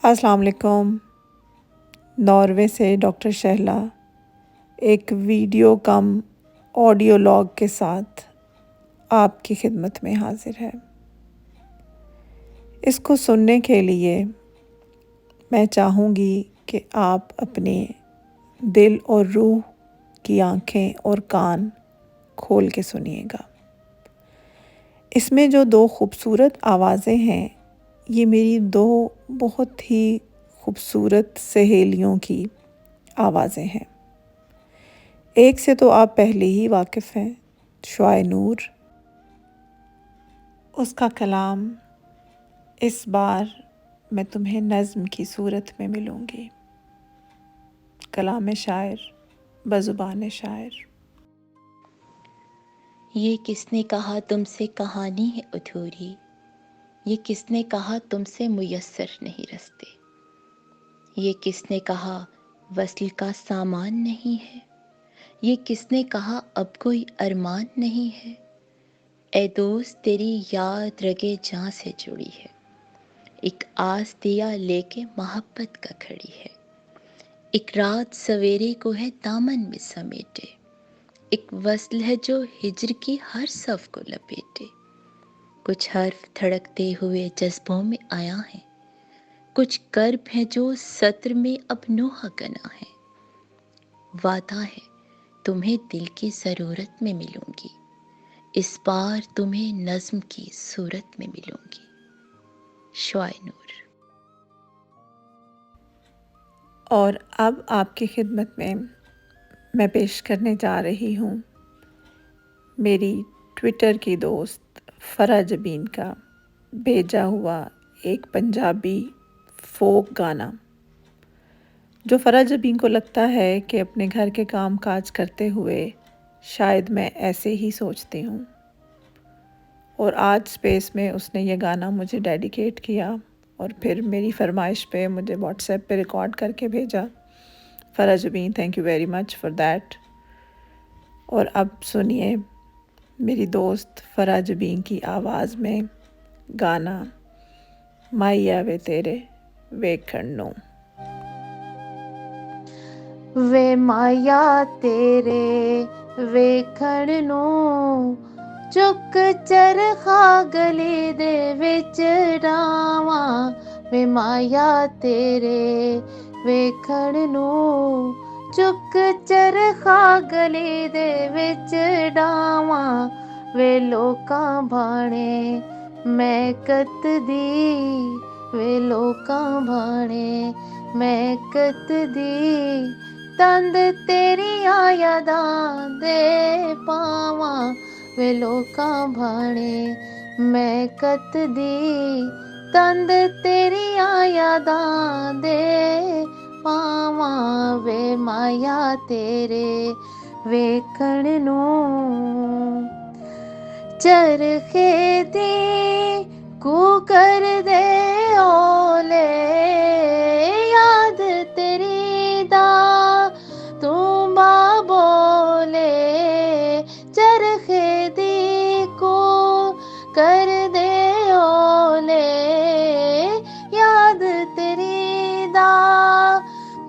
السلام علیکم۔ ناروے سے ڈاکٹر شہلا ایک ویڈیو کم آڈیو لاگ کے ساتھ آپ کی خدمت میں حاضر ہے۔ اس کو سننے کے لیے میں چاہوں گی کہ آپ اپنے دل اور روح کی آنکھیں اور کان کھول کے سنیے گا۔ اس میں جو دو خوبصورت آوازیں ہیں، یہ میری دو بہت ہی خوبصورت سہیلیوں کی آوازیں ہیں۔ ایک سے تو آپ پہلے ہی واقف ہیں، شعاع نور۔ اس کا کلام اس بار میں تمہیں نظم کی صورت میں ملوں گی۔ کلام شاعر بزبان شاعر۔ یہ کس نے کہا تم سے کہانی ہے ادھوری، یہ کس نے کہا تم سے میسر نہیں رستے، یہ کس نے کہا وصل کا سامان نہیں ہے، یہ کس نے کہا اب کوئی ارمان نہیں ہے۔ اے دوست تیری یاد رگے جاں سے جڑی ہے، ایک آس دیا لے کے محبت کا کھڑی ہے، ایک رات سویرے کو ہے دامن میں سمیٹے، ایک وصل ہے جو ہجر کی ہر صف کو لپیٹے۔ کچھ حرف دھڑکتے ہوئے جذبوں میں آیا ہیں، کچھ کرب ہیں جو سطر میں اب نوحہ گنا ہے۔ وعدہ ہے تمہیں دل کی ضرورت میں ملوں گی، اس بار تمہیں نظم کی صورت میں ملوں گی۔ شعاع نور۔ اور اب آپ کی خدمت میں پیش کرنے جا رہی ہوں میری ٹویٹر کی دوست فرح جبین کا بھیجا ہوا ایک پنجابی فوک گانا، جو فرح جبین کو لگتا ہے کہ اپنے گھر کے کام کاج کرتے ہوئے شاید میں ایسے ہی سوچتی ہوں، اور آج اسپیس میں اس نے یہ گانا مجھے ڈیڈیکیٹ کیا اور پھر میری فرمائش پہ مجھے واٹس ایپ پہ ریکارڈ کر کے بھیجا۔ Farah Jabeen, thank you very much for that. اور اب سنیے میری دوست فرح جبین کی آواز میں گانا مائیا وے تیرے ویکھن نوں۔ وے مایا تیرے ویکھن نوں، چک چرخا گلی دے وچ ڈاواں، وے مایا تیرے ویکھن نوں، چک چرخا گلی دے وچ ڈاواں، وے لوکاں بھانے مہکت دی، وے لوکاں بھانے مہکت دی، تند تیریاں یاداں دے پاواں، وے لوکاں بھانے مہکت دی، تند تیریاں یاداں دے پاواں، وے مایا تیرے ویکھن نوں۔ چرخے دی کوکر دے اولے، یاد تیری دا تمبا بولے، چرخے دی کوکر دے اولے، یاد تیری دا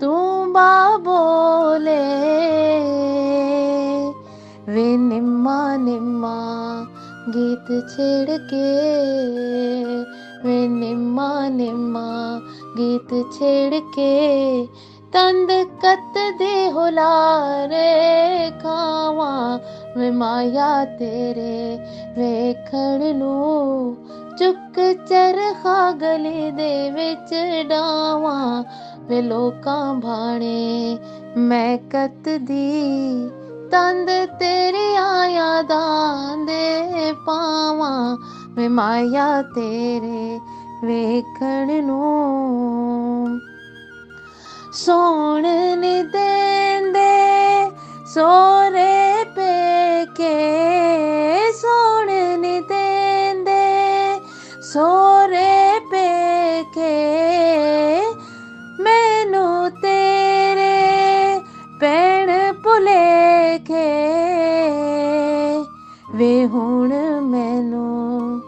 تمبا بولے، وے نما نما گیت چھڑ کے، وے نما نما گیت چھڑ کے، تند کت دے ہولارے کھاواں، وے مایا تیرے ویکھن نوں، چک چرخا گلی دے وچ ڈاواں، وے لوکاں بھانے مہکت دی، تند تیریاں یاداں دے پاواں، وے مایا تیرے ویکھن نوں۔ سون نہیں دیندے سورے پیکے، سون نہیں دیندے سورے پیکے، مینوں تیرے بھیڑ بھلیکھے، وے ہن مینوں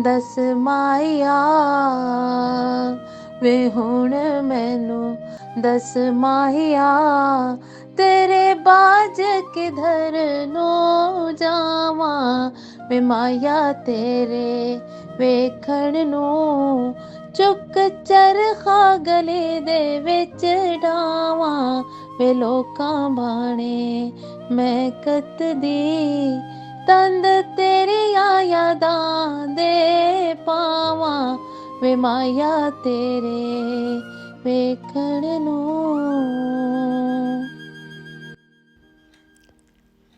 دس مائیا ਵੇ ਹੁਣ ਮੈਨੂੰ ਦਸ ਮਾਹਿਆ ਤੇਰੇ ਬਾਝ ਕਿਧਰ ਨੂੰ ਜਾਵਾਂ ਵੇ ਮਾਇਆ ਤੇਰੇ ਵੇਖਣ ਨੂੰ ਚੁੱਕ ਚਰਖਾ ਗਲੇ ਦੇ ਵਿੱਚ ਡਾਵਾਂ ਵੇ ਲੋਕਾਂ ਬਾਣੇ ਮੈਂ ਕੱਤਦੀ ਤੰਦ ਤੇਰੀਆਂ ਯਾਦਾਂ ਦੇ ਪਾਵਾਂ ਵੇ ਮਾਇਆ ਤੇਰੇ ਵੇਖਣ ਨੂੰ।